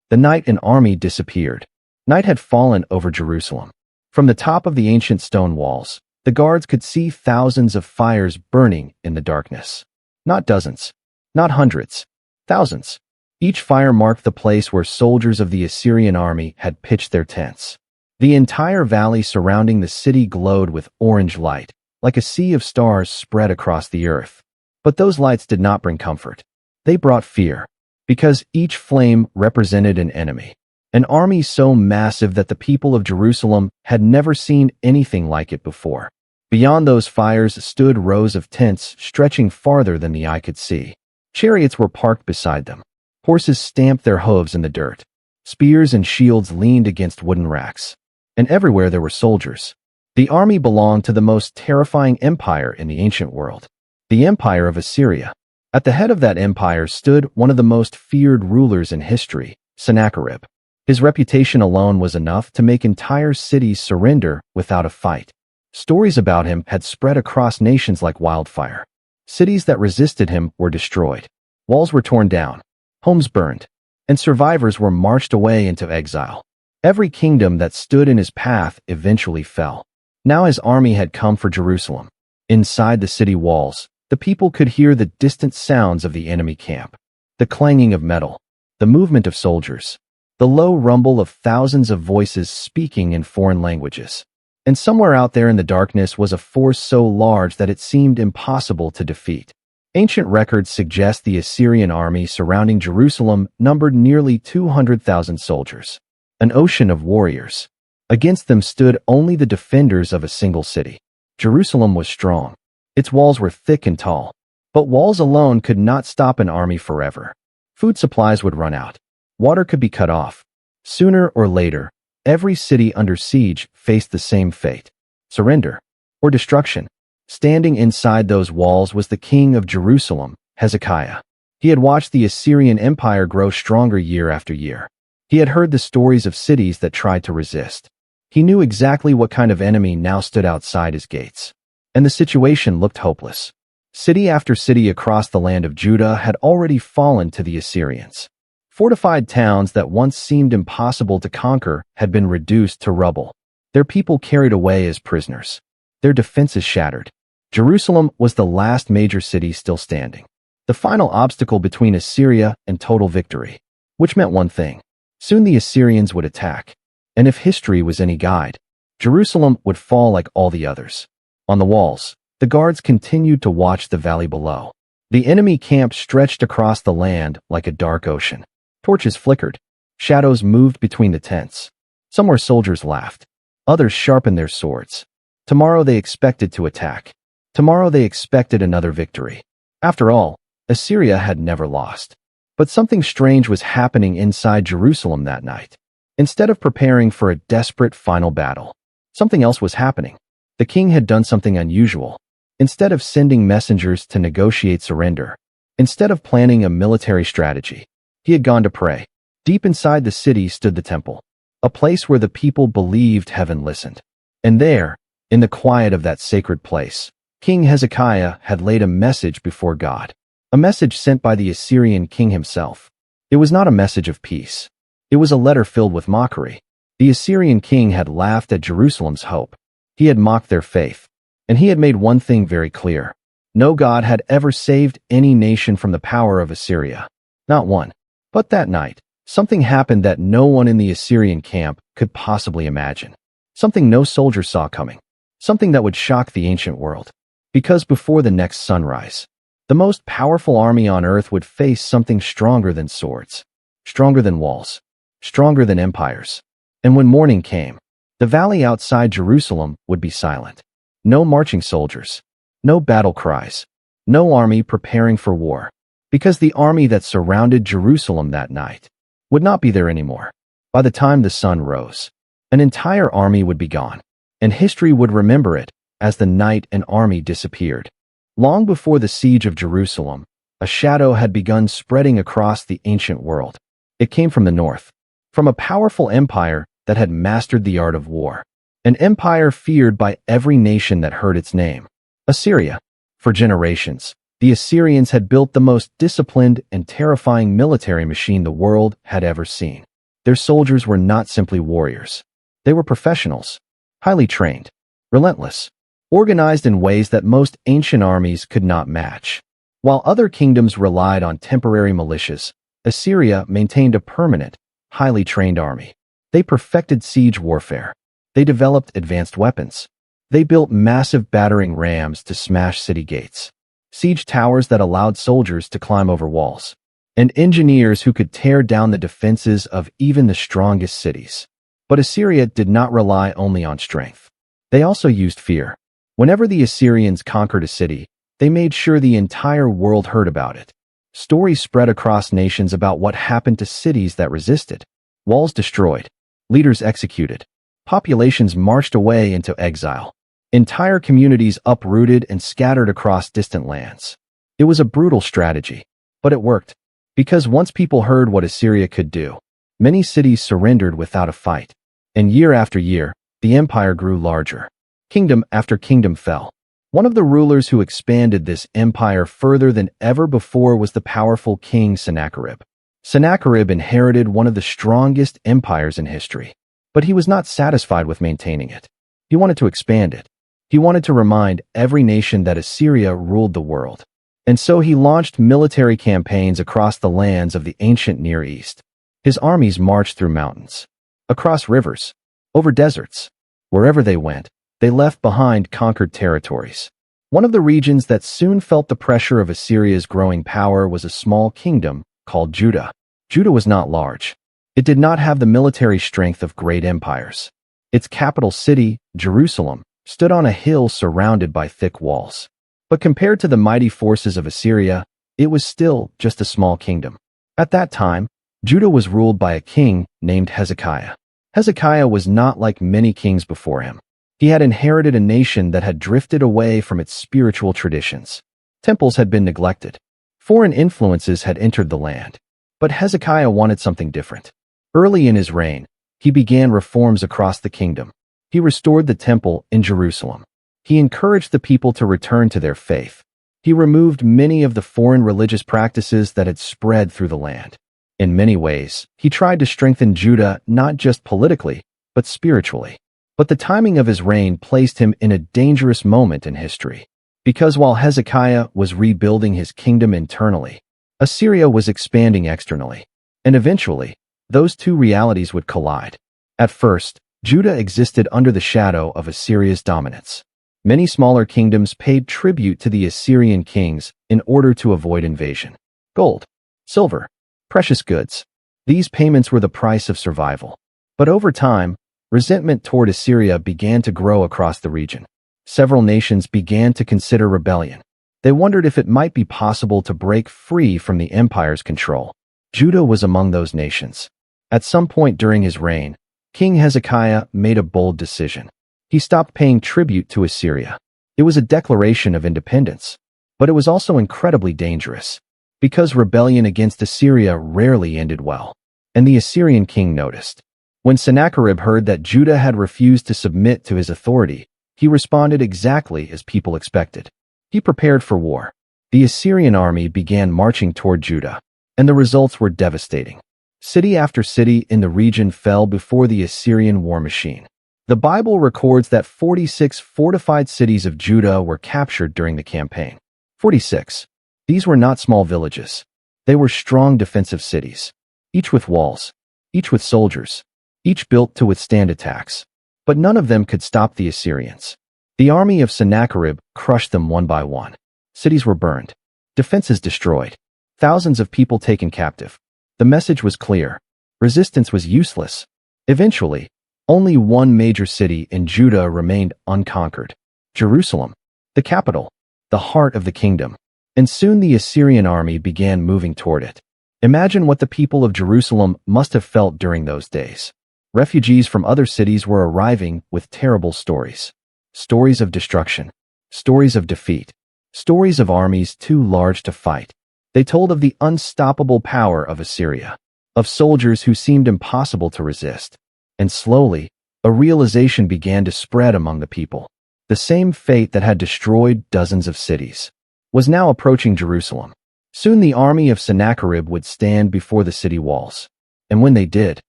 The night an army disappeared. Night had fallen over Jerusalem. From the top of the ancient stone walls, the guards could see thousands of fires burning in the darkness. Not dozens, not hundreds, thousands. Each fire marked the place where soldiers of the Assyrian army had pitched their tents. The entire valley surrounding the city glowed with orange light, like a sea of stars spread across the earth. But those lights did not bring comfort. They brought fear, because each flame represented an enemy. An army so massive that the people of Jerusalem had never seen anything like it before. Beyond those fires stood rows of tents stretching farther than the eye could see. Chariots were parked beside them. Horses stamped their hooves in the dirt. Spears and shields leaned against wooden racks. And everywhere there were soldiers. The army belonged to the most terrifying empire in the ancient world, the Empire of Assyria. At the head of that empire stood one of the most feared rulers in history, Sennacherib. His reputation alone was enough to make entire cities surrender without a fight. Stories about him had spread across nations like wildfire. Cities that resisted him were destroyed. Walls were torn down, homes burned, and survivors were marched away into exile. Every kingdom that stood in his path eventually fell. Now his army had come for Jerusalem. Inside the city walls, the people could hear the distant sounds of the enemy camp, the clanging of metal, the movement of soldiers, the low rumble of thousands of voices speaking in foreign languages. And somewhere out there in the darkness was a force so large that it seemed impossible to defeat. Ancient records suggest the Assyrian army surrounding Jerusalem numbered nearly 200,000 soldiers, an ocean of warriors. Against them stood only the defenders of a single city. Jerusalem was strong. Its walls were thick and tall. But walls alone could not stop an army forever. Food supplies would run out. Water could be cut off. Sooner or later, every city under siege faced the same fate: surrender or destruction. Standing inside those walls was the king of Jerusalem, Hezekiah. He had watched the Assyrian Empire grow stronger year after year. He had heard the stories of cities that tried to resist. He knew exactly what kind of enemy now stood outside his gates. And the situation looked hopeless. City after city across the land of Judah had already fallen to the Assyrians. Fortified towns that once seemed impossible to conquer had been reduced to rubble. Their people carried away as prisoners. Their defenses shattered. Jerusalem was the last major city still standing. The final obstacle between Assyria and total victory. Which meant one thing: soon the Assyrians would attack. And if history was any guide, Jerusalem would fall like all the others. On the walls, the guards continued to watch the valley below. The enemy camp stretched across the land like a dark ocean. Torches flickered. Shadows moved between the tents. Somewhere soldiers laughed. Others sharpened their swords. Tomorrow they expected to attack. Tomorrow they expected another victory. After all, Assyria had never lost. But something strange was happening inside Jerusalem that night. Instead of preparing for a desperate final battle, something else was happening. The king had done something unusual. Instead of sending messengers to negotiate surrender, instead of planning a military strategy, he had gone to pray. Deep inside the city stood the temple, a place where the people believed heaven listened. And there, in the quiet of that sacred place, King Hezekiah had laid a message before God, a message sent by the Assyrian king himself. It was not a message of peace. It was a letter filled with mockery. The Assyrian king had laughed at Jerusalem's hope. He had mocked their faith. And he had made one thing very clear: no God had ever saved any nation from the power of Assyria. Not one. But that night, something happened that no one in the Assyrian camp could possibly imagine. Something no soldier saw coming. Something that would shock the ancient world. Because before the next sunrise, the most powerful army on earth would face something stronger than swords, stronger than walls, stronger than empires. And when morning came, the valley outside Jerusalem would be silent. No marching soldiers, no battle cries, no army preparing for war. Because the army that surrounded Jerusalem that night would not be there anymore. By the time the sun rose, an entire army would be gone, and history would remember it as the night an army disappeared. Long before the siege of Jerusalem, a shadow had begun spreading across the ancient world. It came from the north, from a powerful empire that had mastered the art of war, an empire feared by every nation that heard its name: Assyria. For generations, the Assyrians had built the most disciplined and terrifying military machine the world had ever seen. Their soldiers were not simply warriors. They were professionals, highly trained, relentless, organized in ways that most ancient armies could not match. While other kingdoms relied on temporary militias, Assyria maintained a permanent, highly trained army. They perfected siege warfare. They developed advanced weapons. They built massive battering rams to smash city gates, siege towers that allowed soldiers to climb over walls, and engineers who could tear down the defenses of even the strongest cities. But Assyria did not rely only on strength. They also used fear. Whenever the Assyrians conquered a city, they made sure the entire world heard about it. Stories spread across nations about what happened to cities that resisted. Walls destroyed, leaders executed, populations marched away into exile, entire communities uprooted and scattered across distant lands. It was a brutal strategy, but it worked. Because once people heard what Assyria could do, many cities surrendered without a fight. And year after year, the empire grew larger. Kingdom after kingdom fell. One of the rulers who expanded this empire further than ever before was the powerful King Sennacherib. Sennacherib inherited one of the strongest empires in history, but he was not satisfied with maintaining it. He wanted to expand it. He wanted to remind every nation that Assyria ruled the world. And so he launched military campaigns across the lands of the ancient Near East. His armies marched through mountains, across rivers, over deserts. Wherever they went, they left behind conquered territories. One of the regions that soon felt the pressure of Assyria's growing power was a small kingdom called Judah. Judah was not large. It did not have the military strength of great empires. Its capital city, Jerusalem, stood on a hill surrounded by thick walls. But compared to the mighty forces of Assyria, it was still just a small kingdom. At that time, Judah was ruled by a king named Hezekiah. Hezekiah was not like many kings before him. He had inherited a nation that had drifted away from its spiritual traditions. Temples had been neglected. Foreign influences had entered the land. But Hezekiah wanted something different. Early in his reign, he began reforms across the kingdom. He restored the temple in Jerusalem. He encouraged the people to return to their faith. He removed many of the foreign religious practices that had spread through the land. In many ways, he tried to strengthen Judah not just politically, but spiritually. But the timing of his reign placed him in a dangerous moment in history. Because while Hezekiah was rebuilding his kingdom internally, Assyria was expanding externally. And eventually, those two realities would collide. At first, Judah existed under the shadow of Assyria's dominance. Many smaller kingdoms paid tribute to the Assyrian kings in order to avoid invasion. Gold, silver, precious goods. These payments were the price of survival. But over time, resentment toward Assyria began to grow across the region. Several nations began to consider rebellion. They wondered if it might be possible to break free from the empire's control. Judah was among those nations. At some point during his reign, King Hezekiah made a bold decision. He stopped paying tribute to Assyria. It was a declaration of independence, but it was also incredibly dangerous, because rebellion against Assyria rarely ended well. And the Assyrian king noticed. When Sennacherib heard that Judah had refused to submit to his authority, he responded exactly as people expected. He prepared for war. The Assyrian army began marching toward Judah, and the results were devastating. City after city in the region fell before the Assyrian war machine. The Bible records that 46 fortified cities of Judah were captured during the campaign. 46. These were not small villages. They were strong defensive cities, each with walls, each with soldiers, each built to withstand attacks. But none of them could stop the Assyrians. The army of Sennacherib crushed them one by one. Cities were burned, defenses destroyed, thousands of people taken captive. The message was clear. Resistance was useless. Eventually, only one major city in Judah remained unconquered: Jerusalem, the capital, the heart of the kingdom. And soon the Assyrian army began moving toward it. Imagine what the people of Jerusalem must have felt during those days. Refugees from other cities were arriving with terrible stories. Stories of destruction, stories of defeat, stories of armies too large to fight. They told of the unstoppable power of Assyria, of soldiers who seemed impossible to resist. And slowly, a realization began to spread among the people. The same fate that had destroyed dozens of cities was now approaching Jerusalem. Soon the army of Sennacherib would stand before the city walls. And when they did,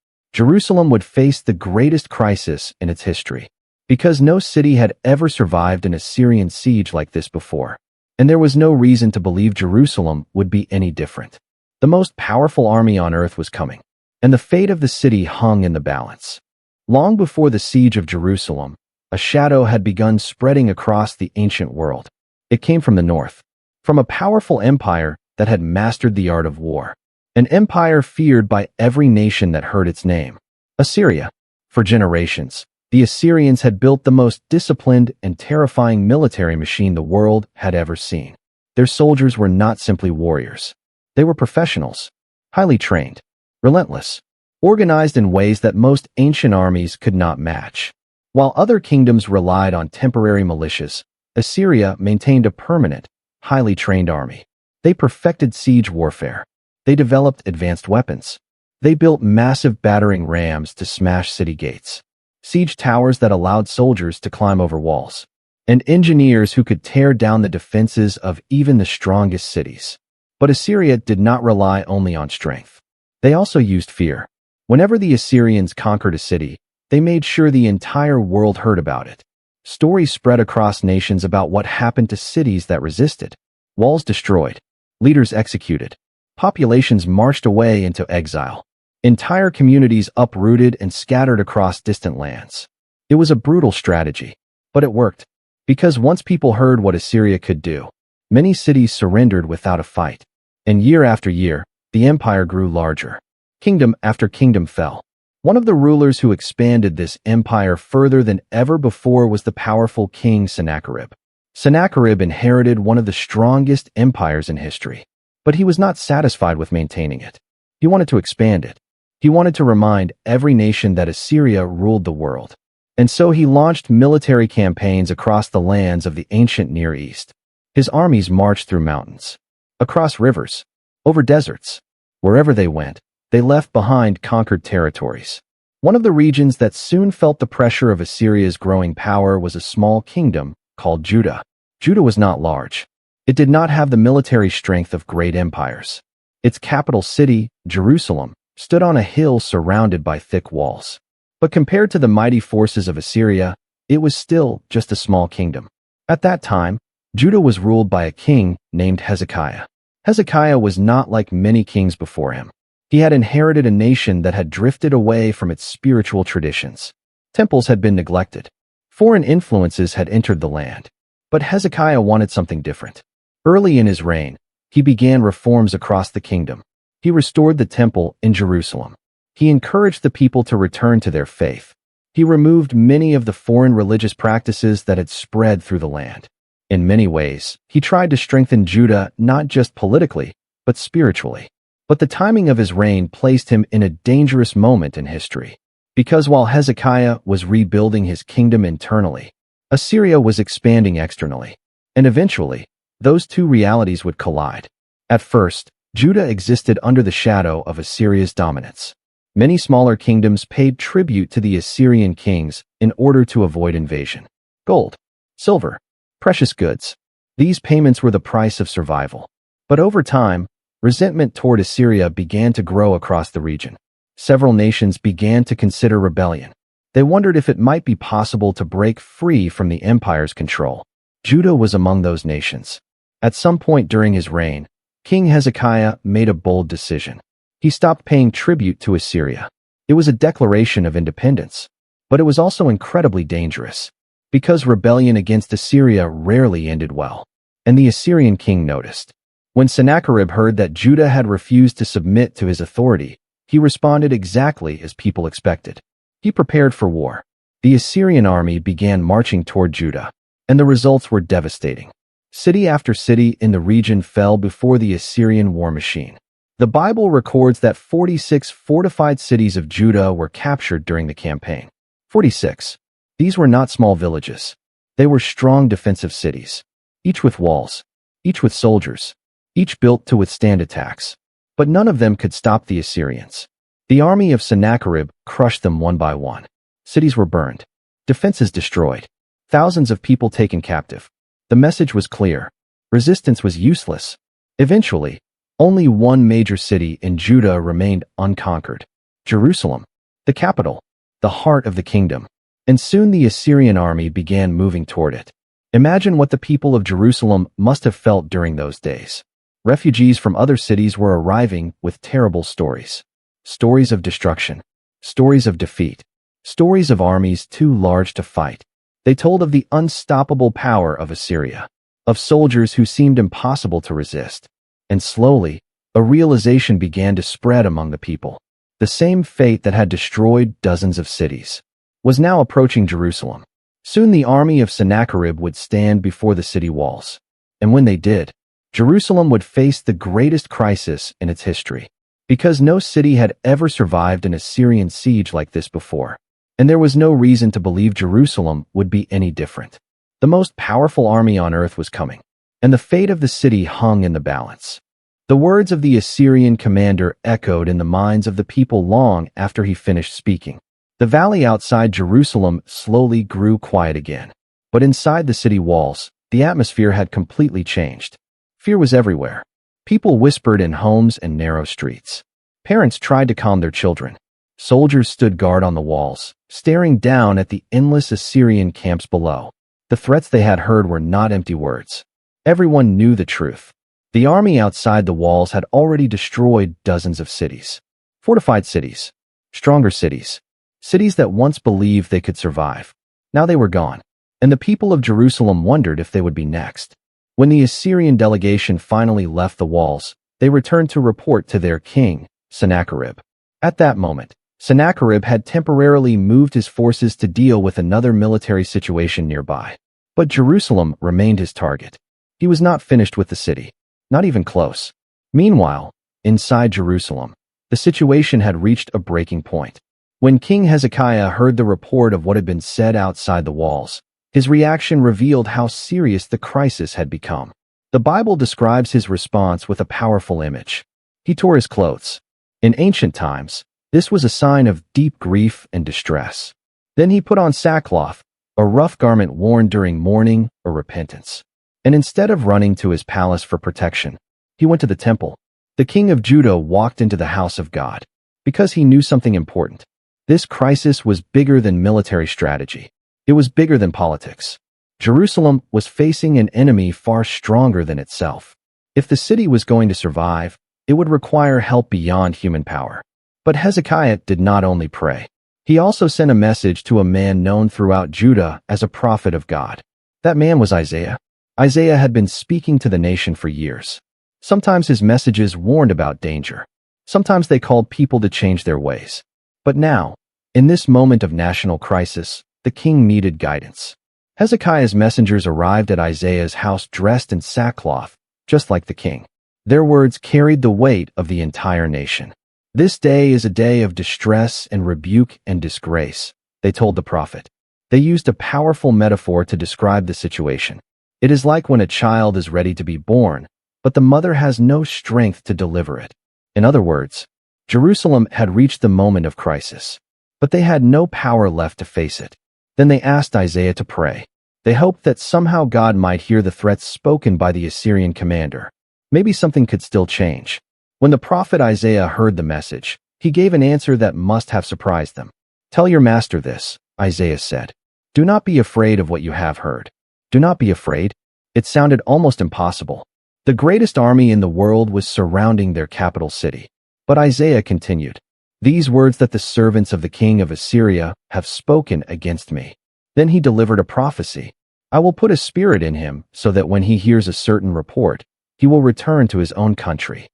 Jerusalem would face the greatest crisis in its history, because no city had ever survived an Assyrian siege like this before, and there was no reason to believe Jerusalem would be any different. The most powerful army on earth was coming, and the fate of the city hung in the balance. Long before the siege of Jerusalem, a shadow had begun spreading across the ancient world. It came from the north, from a powerful empire that had mastered the art of war, an empire feared by every nation that heard its name, Assyria. For generations, the Assyrians had built the most disciplined and terrifying military machine the world had ever seen. Their soldiers were not simply warriors. They were professionals, highly trained, relentless, organized in ways that most ancient armies could not match. While other kingdoms relied on temporary militias, Assyria maintained a permanent, highly trained army. They perfected siege warfare. They developed advanced weapons. They built massive battering rams to smash city gates, siege towers that allowed soldiers to climb over walls, and engineers who could tear down the defenses of even the strongest cities. But Assyria did not rely only on strength. They also used fear. Whenever the Assyrians conquered a city, they made sure the entire world heard about it. Stories spread across nations about what happened to cities that resisted. Walls destroyed, leaders executed, populations marched away into exile, entire communities uprooted and scattered across distant lands. It was a brutal strategy, but it worked, because once people heard what Assyria could do, many cities surrendered without a fight. And year after year, the empire grew larger. Kingdom after kingdom fell. One of the rulers who expanded this empire further than ever before was the powerful King Sennacherib. Sennacherib inherited one of the strongest empires in history, but he was not satisfied with maintaining it. He wanted to expand it. He wanted to remind every nation that Assyria ruled the world. And so he launched military campaigns across the lands of the ancient Near East. His armies marched through mountains, across rivers, over deserts. Wherever they went, they left behind conquered territories. One of the regions that soon felt the pressure of Assyria's growing power was a small kingdom called Judah. Judah was not large. It did not have the military strength of great empires. Its capital city, Jerusalem, stood on a hill surrounded by thick walls. But compared to the mighty forces of Assyria, it was still just a small kingdom. At that time, Judah was ruled by a king named Hezekiah. Hezekiah was not like many kings before him. He had inherited a nation that had drifted away from its spiritual traditions. Temples had been neglected. Foreign influences had entered the land. But Hezekiah wanted something different. Early in his reign, he began reforms across the kingdom. He restored the temple in Jerusalem. He encouraged the people to return to their faith. He removed many of the foreign religious practices that had spread through the land. In many ways, he tried to strengthen Judah not just politically, but spiritually. But the timing of his reign placed him in a dangerous moment in history. Because while Hezekiah was rebuilding his kingdom internally, Assyria was expanding externally. And eventually, those two realities would collide. At first, Judah existed under the shadow of Assyria's dominance. Many smaller kingdoms paid tribute to the Assyrian kings in order to avoid invasion. Gold, silver, precious goods. These payments were the price of survival. But over time, resentment toward Assyria began to grow across the region. Several nations began to consider rebellion. They wondered if it might be possible to break free from the empire's control. Judah was among those nations. At some point during his reign, King Hezekiah made a bold decision. He stopped paying tribute to Assyria. It was a declaration of independence, but it was also incredibly dangerous, because rebellion against Assyria rarely ended well. And the Assyrian king noticed. When Sennacherib heard that Judah had refused to submit to his authority, he responded exactly as people expected. He prepared for war. The Assyrian army began marching toward Judah, and the results were devastating. City after city in the region fell before the Assyrian war machine. The Bible records that 46 fortified cities of Judah were captured during the campaign. 46. These were not small villages. They were strong defensive cities, each with walls, each with soldiers, each built to withstand attacks. But none of them could stop the Assyrians. The army of Sennacherib crushed them one by one. Cities were burned, defenses destroyed, thousands of people taken captive. The message was clear. Resistance was useless. Eventually, only one major city in Judah remained unconquered: Jerusalem. the capital, the heart of the kingdom. And soon the Assyrian army began moving toward it. Imagine what the people of Jerusalem must have felt during those days. Refugees from other cities were arriving with terrible stories. Stories of destruction, stories of defeat, stories of armies too large to fight. They told of the unstoppable power of Assyria, of soldiers who seemed impossible to resist. And slowly, a realization began to spread among the people. The same fate that had destroyed dozens of cities was now approaching Jerusalem. Soon the army of Sennacherib would stand before the city walls. And when they did, Jerusalem would face the greatest crisis in its history, because no city had ever survived an Assyrian siege like this before. And there was no reason to believe Jerusalem would be any different. The most powerful army on earth was coming, and the fate of the city hung in the balance. The words of the Assyrian commander echoed in the minds of the people long after he finished speaking. The valley outside Jerusalem slowly grew quiet again. But inside the city walls, the atmosphere had completely changed. Fear was everywhere. People whispered in homes and narrow streets. Parents tried to calm their children. Soldiers stood guard on the walls, staring down at the endless Assyrian camps below. The threats they had heard were not empty words. Everyone knew the truth. The army outside the walls had already destroyed dozens of cities. Fortified cities. Stronger cities. Cities that once believed they could survive. Now they were gone. And the people of Jerusalem wondered if they would be next. When the Assyrian delegation finally left the walls, they returned to report to their king, Sennacherib. At that moment, Sennacherib had temporarily moved his forces to deal with another military situation nearby. But Jerusalem remained his target. He was not finished with the city. Not even close. Meanwhile, inside Jerusalem, the situation had reached a breaking point. When King Hezekiah heard the report of what had been said outside the walls, his reaction revealed how serious the crisis had become. The Bible describes his response with a powerful image. He tore his clothes. In ancient times, this was a sign of deep grief and distress. Then he put on sackcloth, a rough garment worn during mourning or repentance. And instead of running to his palace for protection, he went to the temple. The king of Judah walked into the house of God because he knew something important. This crisis was bigger than military strategy. It was bigger than politics. Jerusalem was facing an enemy far stronger than itself. If the city was going to survive, it would require help beyond human power. But Hezekiah did not only pray. He also sent a message to a man known throughout Judah as a prophet of God. That man was Isaiah. Isaiah had been speaking to the nation for years. Sometimes his messages warned about danger. Sometimes they called people to change their ways. But now, in this moment of national crisis, the king needed guidance. Hezekiah's messengers arrived at Isaiah's house dressed in sackcloth, just like the king. Their words carried the weight of the entire nation. This day is a day of distress and rebuke and disgrace, they told the prophet. They used a powerful metaphor to describe the situation. It is like when a child is ready to be born, but the mother has no strength to deliver it. In other words, Jerusalem had reached the moment of crisis, but they had no power left to face it. Then they asked Isaiah to pray. They hoped that somehow God might hear the threats spoken by the Assyrian commander. Maybe something could still change. When the prophet Isaiah heard the message, he gave an answer that must have surprised them. "Tell your master this," Isaiah said. "Do not be afraid of what you have heard. Do not be afraid." It sounded almost impossible. The greatest army in the world was surrounding their capital city. But Isaiah continued, "These words that the servants of the king of Assyria have spoken against me." Then he delivered a prophecy. "I will put a spirit in him so that when he hears a certain report, he will return to his own country.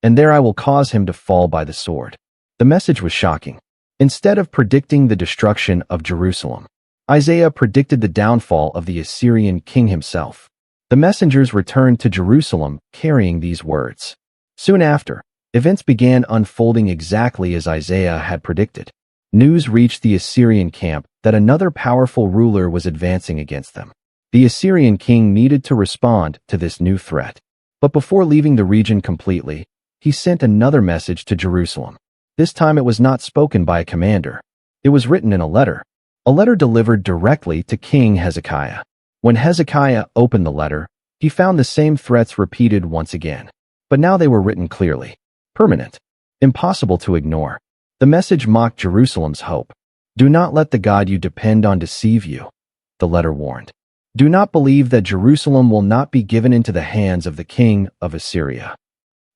And there I will cause him to fall by the sword." The message was shocking. Instead of predicting the destruction of Jerusalem, Isaiah predicted the downfall of the Assyrian king himself. The messengers returned to Jerusalem carrying these words. Soon after, events began unfolding exactly as Isaiah had predicted. News reached the Assyrian camp that another powerful ruler was advancing against them. The Assyrian king needed to respond to this new threat. But before leaving the region completely, he sent another message to Jerusalem. This time it was not spoken by a commander. It was written in a letter delivered directly to King Hezekiah. When Hezekiah opened the letter, he found the same threats repeated once again. But now they were written clearly. Permanent. Impossible to ignore. The message mocked Jerusalem's hope. Do not let the God you depend on deceive you, the letter warned. Do not believe that Jerusalem will not be given into the hands of the king of Assyria.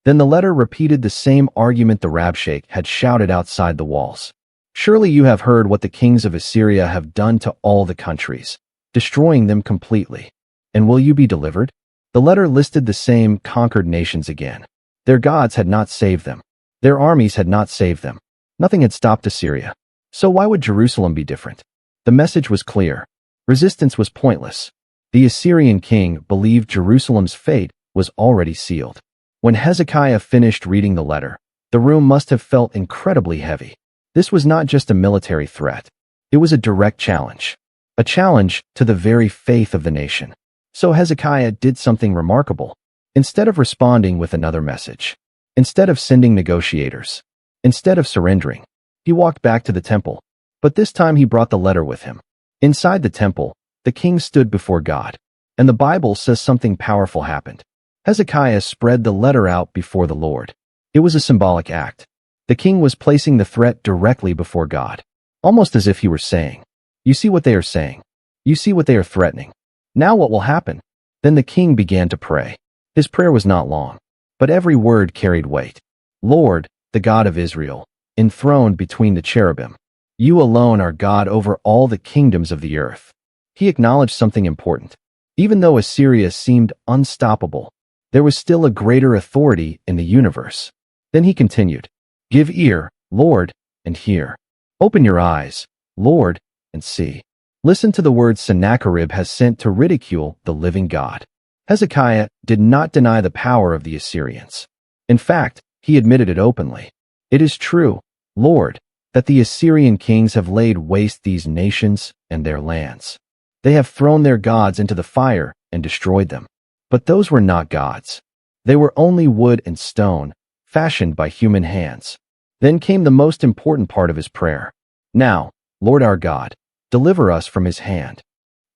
Then the letter repeated the same argument the Rabshakeh had shouted outside the walls. Surely you have heard what the kings of Assyria have done to all the countries, destroying them completely. And will you be delivered? The letter listed the same conquered nations again. Their gods had not saved them. Their armies had not saved them. Nothing had stopped Assyria. So why would Jerusalem be different? The message was clear. Resistance was pointless. The Assyrian king believed Jerusalem's fate was already sealed. When Hezekiah finished reading the letter, the room must have felt incredibly heavy. This was not just a military threat. It was a direct challenge. A challenge to the very faith of the nation. So Hezekiah did something remarkable. Instead of responding with another message, instead of sending negotiators, instead of surrendering, he walked back to the temple. But this time he brought the letter with him. Inside the temple, the king stood before God. And the Bible says something powerful happened. Hezekiah spread the letter out before the Lord. It was a symbolic act. The king was placing the threat directly before God, almost as if he were saying, "You see what they are saying? You see what they are threatening? Now what will happen?" Then the king began to pray. His prayer was not long, but every word carried weight. "Lord, the God of Israel, enthroned between the cherubim, you alone are God over all the kingdoms of the earth." He acknowledged something important. Even though Assyria seemed unstoppable, there was still a greater authority in the universe. Then he continued, "Give ear, Lord, and hear. Open your eyes, Lord, and see. Listen to the words Sennacherib has sent to ridicule the living God." Hezekiah did not deny the power of the Assyrians. In fact, he admitted it openly. "It is true, Lord, that the Assyrian kings have laid waste these nations and their lands. They have thrown their gods into the fire and destroyed them. But those were not gods. They were only wood and stone, fashioned by human hands." Then came the most important part of his prayer. "Now, Lord our God, deliver us from his hand."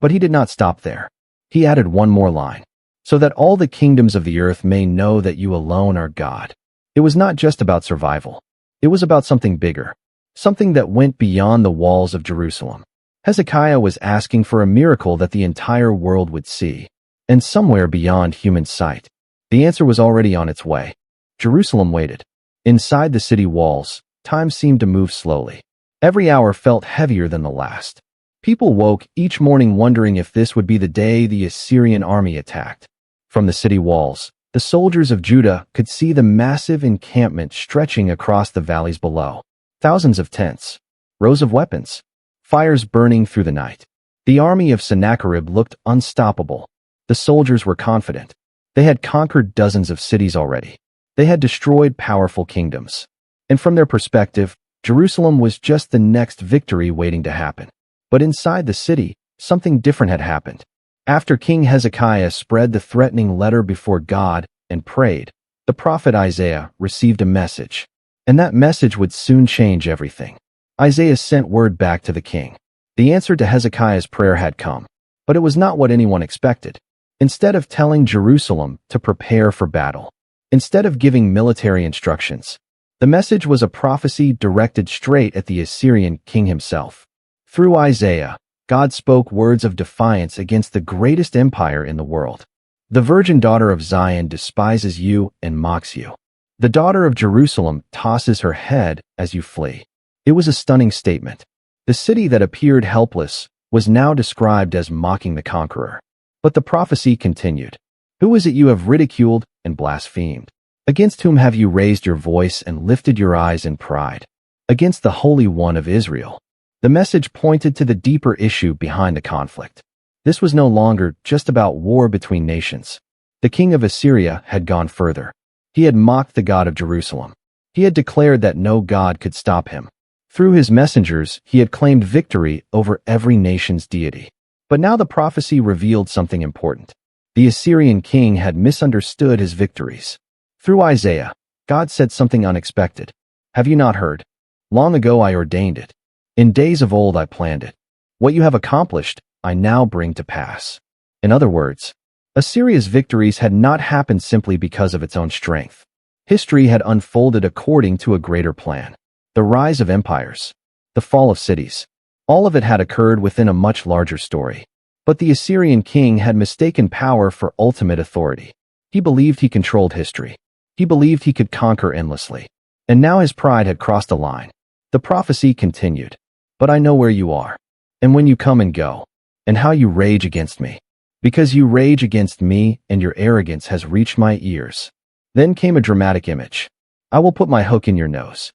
But he did not stop there. He added one more line. "So that all the kingdoms of the earth may know that you alone are God." It was not just about survival. It was about something bigger, something that went beyond the walls of Jerusalem. Hezekiah was asking for a miracle that the entire world would see, and somewhere beyond human sight. The answer was already on its way. Jerusalem waited. Inside the city walls, time seemed to move slowly. Every hour felt heavier than the last. People woke each morning wondering if this would be the day the Assyrian army attacked. From the city walls, the soldiers of Judah could see the massive encampment stretching across the valleys below. Thousands of tents, rows of weapons, fires burning through the night. The army of Sennacherib looked unstoppable. The soldiers were confident. They had conquered dozens of cities already. They had destroyed powerful kingdoms. And from their perspective, Jerusalem was just the next victory waiting to happen. But inside the city, something different had happened. After King Hezekiah spread the threatening letter before God and prayed, the prophet Isaiah received a message. And that message would soon change everything. Isaiah sent word back to the king. The answer to Hezekiah's prayer had come. But it was not what anyone expected. Instead of telling Jerusalem to prepare for battle, instead of giving military instructions, the message was a prophecy directed straight at the Assyrian king himself. Through Isaiah, God spoke words of defiance against the greatest empire in the world. "The virgin daughter of Zion despises you and mocks you. The daughter of Jerusalem tosses her head as you flee." It was a stunning statement. The city that appeared helpless was now described as mocking the conqueror. But the prophecy continued. "Who is it you have ridiculed and blasphemed? Against whom have you raised your voice and lifted your eyes in pride? Against the Holy One of Israel." The message pointed to the deeper issue behind the conflict. This was no longer just about war between nations. The king of Assyria had gone further. He had mocked the God of Jerusalem. He had declared that no God could stop him. Through his messengers, he had claimed victory over every nation's deity. But now the prophecy revealed something important. The Assyrian king had misunderstood his victories. Through Isaiah, God said something unexpected. "Have you not heard? Long ago I ordained it. In days of old I planned it. What you have accomplished, I now bring to pass." In other words, Assyria's victories had not happened simply because of its own strength. History had unfolded according to a greater plan. the rise of empires, the fall of cities. All of it had occurred within a much larger story. But the Assyrian king had mistaken power for ultimate authority. He believed he controlled history. He believed he could conquer endlessly. And now his pride had crossed a line. The prophecy continued. But I know where you are, and when you come and go, and how you rage against me. Because you rage against me, and your arrogance has reached my ears. Then came a dramatic image. I will put my hook in your nose,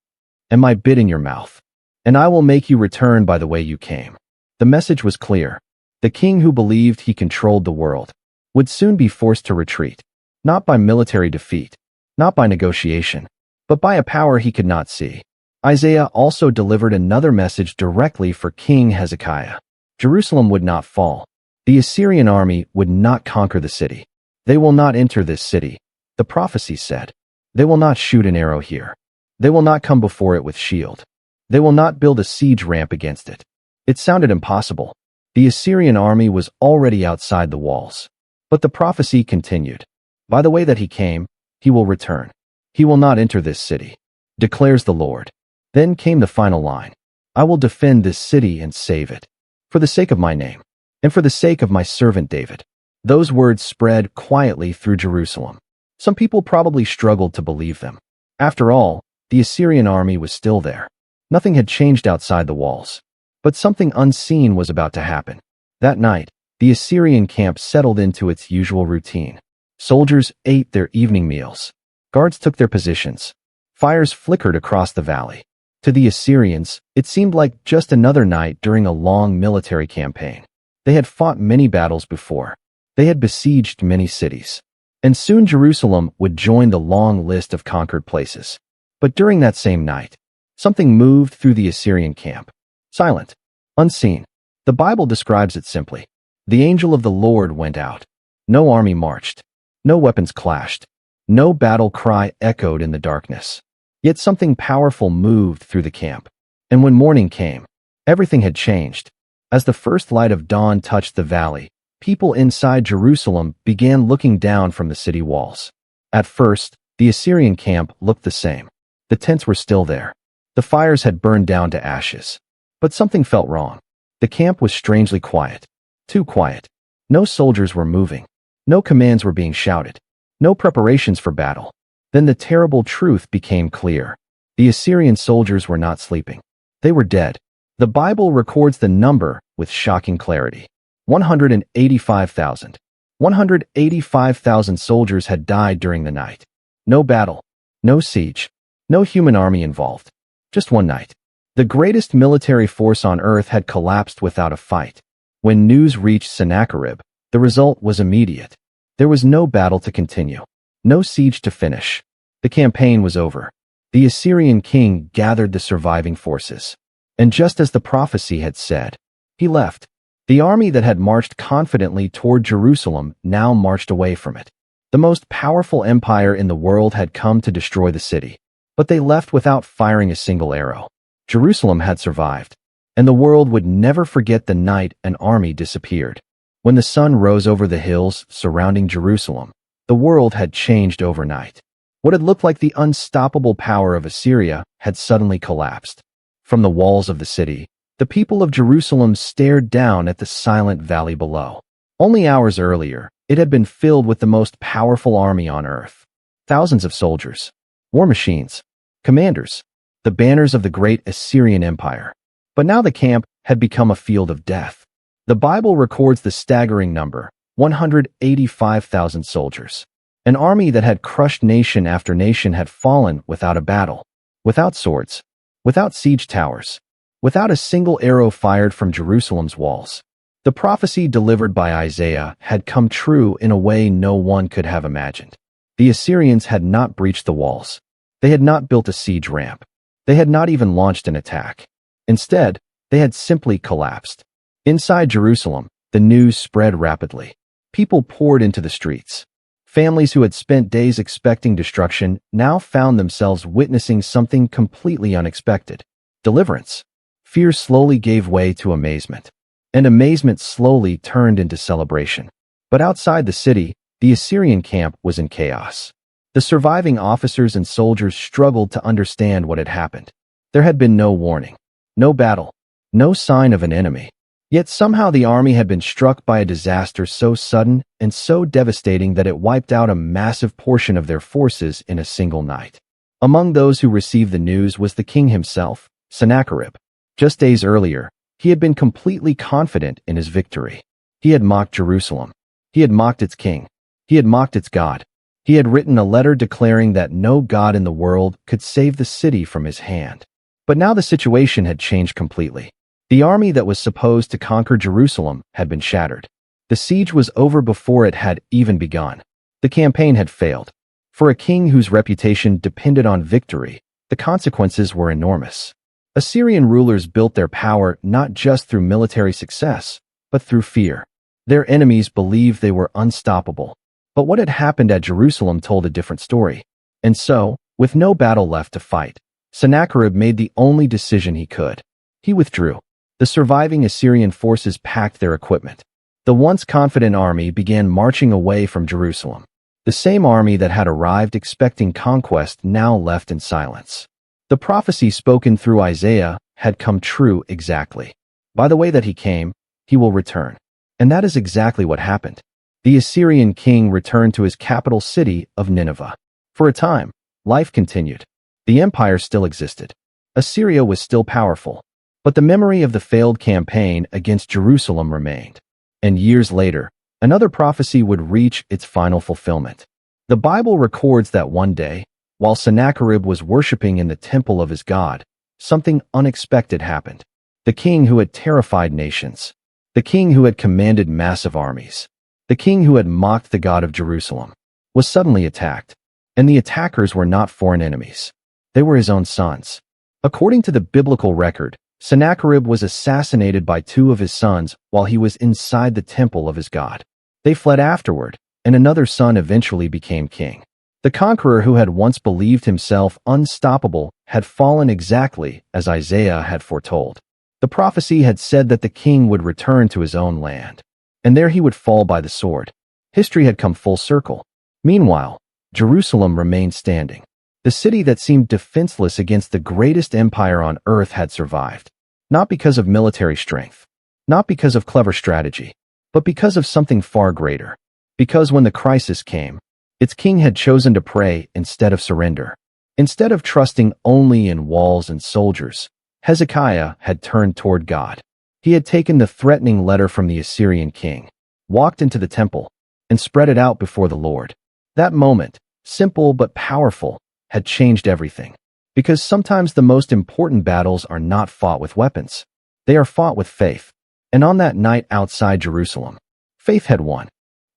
and my bit in your mouth, and I will make you return by the way you came. The message was clear. The king who believed he controlled the world would soon be forced to retreat, not by military defeat, not by negotiation, but by a power he could not see. Isaiah also delivered another message directly for King Hezekiah. Jerusalem would not fall. The Assyrian army would not conquer the city. They will not enter this city, the prophecy said. They will not shoot an arrow here. They will not come before it with shield. They will not build a siege ramp against it. It sounded impossible. The Assyrian army was already outside the walls. But the prophecy continued. By the way that he came, he will return. He will not enter this city, declares the Lord. Then came the final line. I will defend this city and save it, for the sake of my name, and for the sake of my servant David. Those words spread quietly through Jerusalem. Some people probably struggled to believe them. After all, the Assyrian army was still there. Nothing had changed outside the walls. But something unseen was about to happen. That night, the Assyrian camp settled into its usual routine. Soldiers ate their evening meals. Guards took their positions. Fires flickered across the valley. To the Assyrians, it seemed like just another night during a long military campaign. They had fought many battles before. They had besieged many cities. And soon Jerusalem would join the long list of conquered places. But during that same night, something moved through the Assyrian camp. Silent, unseen. The Bible describes it simply. The angel of the Lord went out. No army marched. No weapons clashed. No battle cry echoed in the darkness. Yet something powerful moved through the camp. And when morning came, everything had changed. As the first light of dawn touched the valley, people inside Jerusalem began looking down from the city walls. At first, the Assyrian camp looked the same. The tents were still there. The fires had burned down to ashes. But something felt wrong. The camp was strangely quiet. Too quiet. No soldiers were moving. No commands were being shouted. No preparations for battle. Then the terrible truth became clear. The Assyrian soldiers were not sleeping. They were dead. The Bible records the number with shocking clarity. 185,000. 185,000 soldiers had died during the night. No battle. No siege. No human army involved. Just one night. The greatest military force on earth had collapsed without a fight. When news reached Sennacherib, the result was immediate. There was no battle to continue. No siege to finish. The campaign was over. The Assyrian king gathered the surviving forces. And just as the prophecy had said, he left. The army that had marched confidently toward Jerusalem now marched away from it. The most powerful empire in the world had come to destroy the city. But they left without firing a single arrow. Jerusalem had survived, and the world would never forget the night an army disappeared. When the sun rose over the hills surrounding Jerusalem, the world had changed overnight. What had looked like the unstoppable power of Assyria had suddenly collapsed. From the walls of the city, the people of Jerusalem stared down at the silent valley below. Only hours earlier, it had been filled with the most powerful army on earth. Thousands of soldiers, war machines, commanders, the banners of the great Assyrian Empire. But now the camp had become a field of death. The Bible records the staggering number, 185,000 soldiers. An army that had crushed nation after nation had fallen without a battle, without swords, without siege towers, without a single arrow fired from Jerusalem's walls. The prophecy delivered by Isaiah had come true in a way no one could have imagined. The Assyrians had not breached the walls. They had not built a siege ramp. They had not even launched an attack. Instead, they had simply collapsed. Inside Jerusalem, the news spread rapidly. People poured into the streets. Families who had spent days expecting destruction now found themselves witnessing something completely unexpected. Deliverance. Fear slowly gave way to amazement. And amazement slowly turned into celebration. But outside the city, the Assyrian camp was in chaos. The surviving officers and soldiers struggled to understand what had happened. There had been no warning, no battle, no sign of an enemy. Yet somehow the army had been struck by a disaster so sudden and so devastating that it wiped out a massive portion of their forces in a single night. Among those who received the news was the king himself, Sennacherib. Just days earlier, he had been completely confident in his victory. He had mocked Jerusalem. He had mocked its king. He had mocked its God. He had written a letter declaring that no God in the world could save the city from his hand. But now the situation had changed completely. The army that was supposed to conquer Jerusalem had been shattered. The siege was over before it had even begun. The campaign had failed. For a king whose reputation depended on victory, the consequences were enormous. Assyrian rulers built their power not just through military success, but through fear. Their enemies believed they were unstoppable. But what had happened at Jerusalem told a different story. And so, with no battle left to fight, Sennacherib made the only decision he could. He withdrew. The surviving Assyrian forces packed their equipment. The once confident army began marching away from Jerusalem. The same army that had arrived expecting conquest now left in silence. The prophecy spoken through Isaiah had come true exactly. By the way that he came, he will return. And that is exactly what happened. The Assyrian king returned to his capital city of Nineveh. For a time, life continued. The empire still existed. Assyria was still powerful. But the memory of the failed campaign against Jerusalem remained. And years later, another prophecy would reach its final fulfillment. The Bible records that one day, while Sennacherib was worshiping in the temple of his god, something unexpected happened. The king who had terrified nations, the king who had commanded massive armies, the king who had mocked the God of Jerusalem, was suddenly attacked. And the attackers were not foreign enemies. They were his own sons. According to the biblical record, Sennacherib was assassinated by two of his sons while he was inside the temple of his god. They fled afterward, and another son eventually became king. The conqueror who had once believed himself unstoppable had fallen exactly as Isaiah had foretold. The prophecy had said that the king would return to his own land, and there he would fall by the sword. History had come full circle. Meanwhile, Jerusalem remained standing. The city that seemed defenseless against the greatest empire on earth had survived. Not because of military strength, not because of clever strategy, but because of something far greater. Because when the crisis came, its king had chosen to pray instead of surrender. Instead of trusting only in walls and soldiers, Hezekiah had turned toward God. He had taken the threatening letter from the Assyrian king, walked into the temple, and spread it out before the Lord. That moment, simple but powerful, had changed everything. Because sometimes the most important battles are not fought with weapons. They are fought with faith. And on that night outside Jerusalem, faith had won.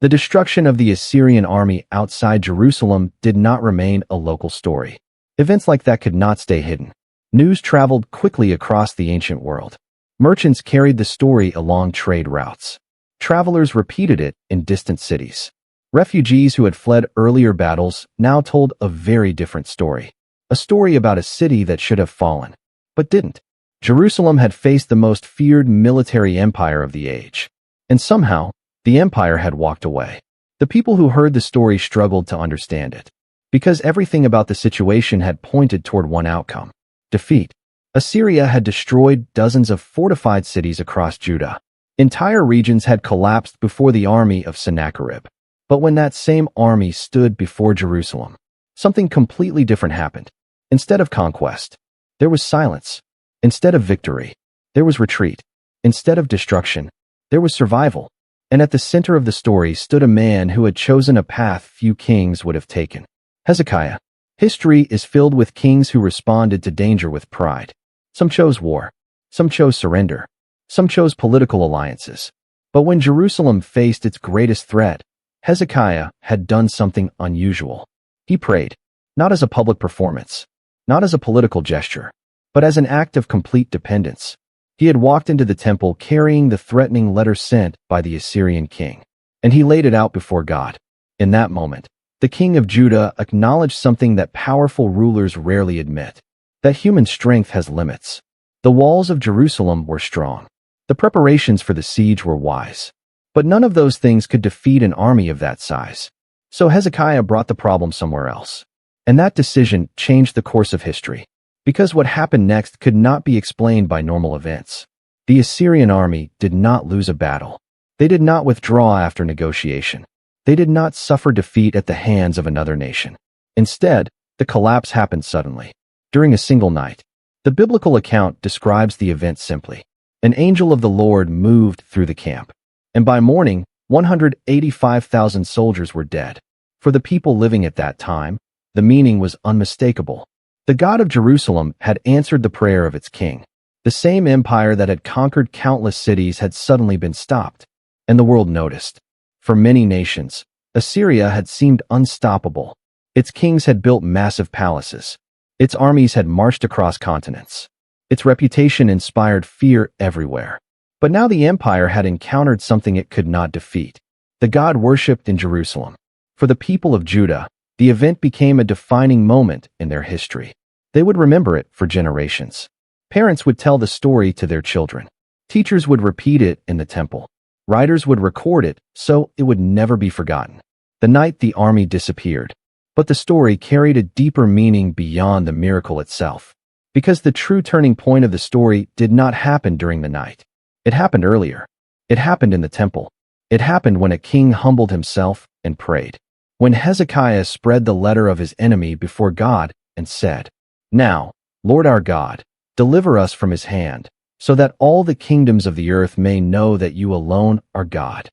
The destruction of the Assyrian army outside Jerusalem did not remain a local story. Events like that could not stay hidden. News traveled quickly across the ancient world. Merchants carried the story along trade routes. Travelers repeated it in distant cities. Refugees who had fled earlier battles now told a very different story. A story about a city that should have fallen, but didn't. Jerusalem had faced the most feared military empire of the age. And somehow, the empire had walked away. The people who heard the story struggled to understand it. Because everything about the situation had pointed toward one outcome: defeat. Assyria had destroyed dozens of fortified cities across Judah. Entire regions had collapsed before the army of Sennacherib. But when that same army stood before Jerusalem, something completely different happened. Instead of conquest, there was silence. Instead of victory, there was retreat. Instead of destruction, there was survival. And at the center of the story stood a man who had chosen a path few kings would have taken: Hezekiah. History is filled with kings who responded to danger with pride. Some chose war. Some chose surrender. Some chose political alliances. But when Jerusalem faced its greatest threat, Hezekiah had done something unusual. He prayed, not as a public performance, not as a political gesture, but as an act of complete dependence. He had walked into the temple carrying the threatening letter sent by the Assyrian king, and he laid it out before God. In that moment, the king of Judah acknowledged something that powerful rulers rarely admit: that human strength has limits. The walls of Jerusalem were strong. The preparations for the siege were wise. But none of those things could defeat an army of that size. So Hezekiah brought the problem somewhere else. And that decision changed the course of history. because what happened next could not be explained by normal events. The Assyrian army did not lose a battle. They did not withdraw after negotiation. They did not suffer defeat at the hands of another nation. Instead, the collapse happened suddenly, during a single night. The biblical account describes the event simply. An angel of the Lord moved through the camp, and by morning, 185,000 soldiers were dead. For the people living at that time, the meaning was unmistakable. The God of Jerusalem had answered the prayer of its king. The same empire that had conquered countless cities had suddenly been stopped, and the world noticed. For many nations, Assyria had seemed unstoppable. Its kings had built massive palaces. Its armies had marched across continents. Its reputation inspired fear everywhere. But now the empire had encountered something it could not defeat. The God worshipped in Jerusalem. For the people of Judah, the event became a defining moment in their history. They would remember it for generations. Parents would tell the story to their children. Teachers would repeat it in the temple. Writers would record it so it would never be forgotten. The night the army disappeared. But the story carried a deeper meaning beyond the miracle itself. Because the true turning point of the story did not happen during the night. It happened earlier. It happened in the temple. It happened when a king humbled himself and prayed. When Hezekiah spread the letter of his enemy before God and said, "Now, Lord our God, deliver us from his hand, so that all the kingdoms of the earth may know that you alone are God."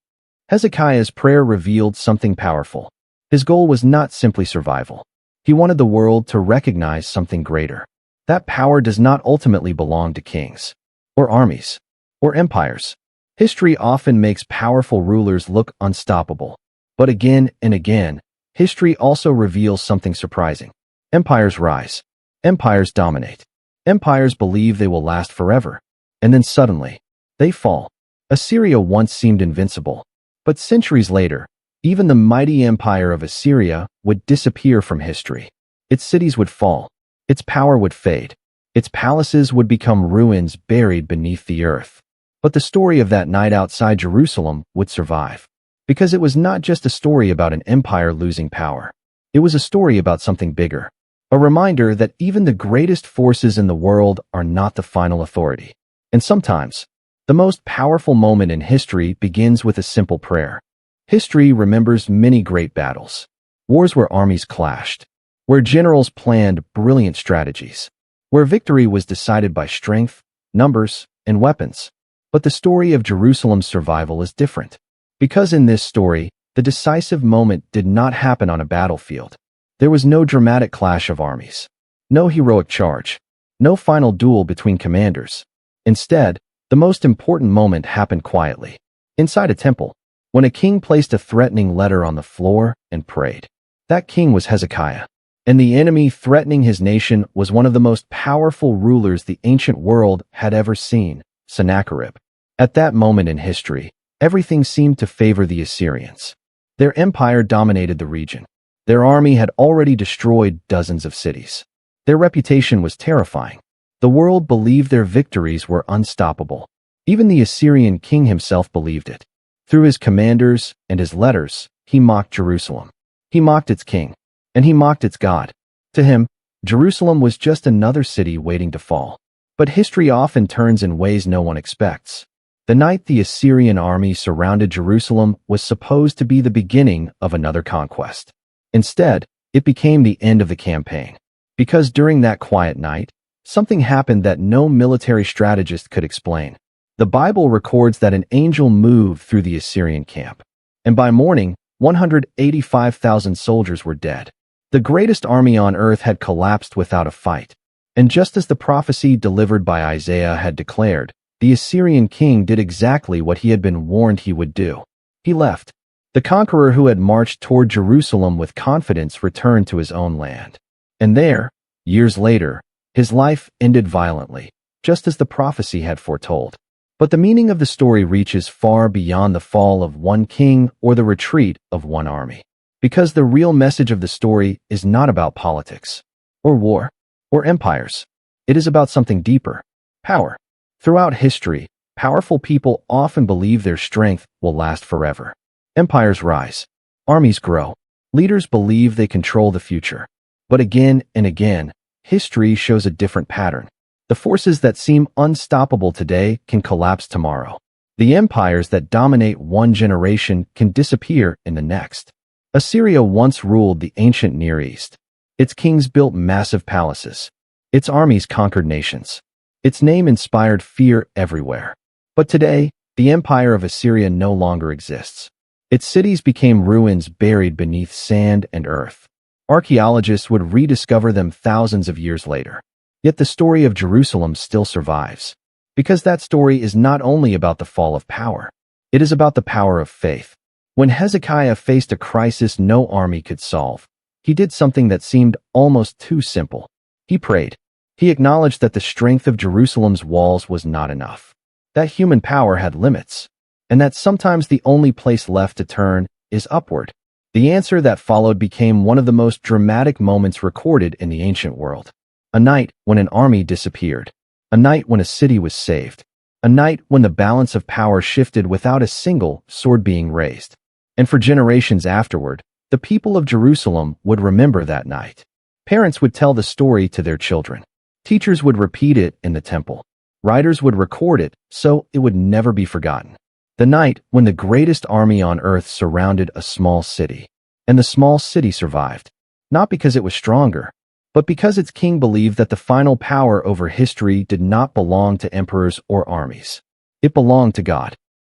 Hezekiah's prayer revealed something powerful. His goal was not simply survival. He wanted the world to recognize something greater. That power does not ultimately belong to kings, or armies, or empires. History often makes powerful rulers look unstoppable. But again and again, history also reveals something surprising. Empires rise. Empires dominate. Empires believe they will last forever. And then suddenly, they fall. Assyria once seemed invincible. But centuries later, even the mighty empire of Assyria would disappear from history. Its cities would fall. Its power would fade. Its palaces would become ruins buried beneath the earth. But the story of that night outside Jerusalem would survive. Because it was not just a story about an empire losing power. It was a story about something bigger. A reminder that even the greatest forces in the world are not the final authority. And sometimes, the most powerful moment in history begins with a simple prayer. History remembers many great battles. Wars where armies clashed. Where generals planned brilliant strategies. Where victory was decided by strength, numbers, and weapons. But the story of Jerusalem's survival is different. Because in this story, the decisive moment did not happen on a battlefield. There was no dramatic clash of armies. No heroic charge. No final duel between commanders. Instead, the most important moment happened quietly. Inside a temple, when a king placed a threatening letter on the floor and prayed. That king was Hezekiah. And the enemy threatening his nation was one of the most powerful rulers the ancient world had ever seen, Sennacherib. At that moment in history, everything seemed to favor the Assyrians. Their empire dominated the region. Their army had already destroyed dozens of cities. Their reputation was terrifying. The world believed their victories were unstoppable. Even the Assyrian king himself believed it. Through his commanders and his letters, he mocked Jerusalem. He mocked its king. And he mocked its God. To him, Jerusalem was just another city waiting to fall. But history often turns in ways no one expects. The night the Assyrian army surrounded Jerusalem was supposed to be the beginning of another conquest. Instead, it became the end of the campaign. Because during that quiet night, something happened that no military strategist could explain. The Bible records that an angel moved through the Assyrian camp. And by morning, 185,000 soldiers were dead. The greatest army on earth had collapsed without a fight. And just as the prophecy delivered by Isaiah had declared, the Assyrian king did exactly what he had been warned he would do. He left. The conqueror who had marched toward Jerusalem with confidence returned to his own land. And there, years later, his life ended violently, just as the prophecy had foretold. But the meaning of the story reaches far beyond the fall of one king or the retreat of one army. Because the real message of the story is not about politics, or war, or empires. It is about something deeper. Power. Throughout history, powerful people often believe their strength will last forever. Empires rise. Armies grow. Leaders believe they control the future. But again and again, history shows a different pattern. The forces that seem unstoppable today can collapse tomorrow. The empires that dominate one generation can disappear in the next. Assyria once ruled the ancient Near East. Its kings built massive palaces. Its armies conquered nations. Its name inspired fear everywhere. But today, the empire of Assyria no longer exists. Its cities became ruins buried beneath sand and earth. Archaeologists would rediscover them thousands of years later. Yet the story of Jerusalem still survives. Because that story is not only about the fall of power, it is about the power of faith. When Hezekiah faced a crisis no army could solve, he did something that seemed almost too simple. He prayed. He acknowledged that the strength of Jerusalem's walls was not enough, that human power had limits, and that sometimes the only place left to turn is upward. The answer that followed became one of the most dramatic moments recorded in the ancient world. A night when an army disappeared. A night when a city was saved. A night when the balance of power shifted without a single sword being raised. And for generations afterward, the people of Jerusalem would remember that night. Parents would tell the story to their children. Teachers would repeat it in the temple. Writers would record it so it would never be forgotten. The night when the greatest army on earth surrounded a small city. And the small city survived. Not because it was stronger, but because its king believed that the final power over history did not belong to emperors or armies. It belonged to God.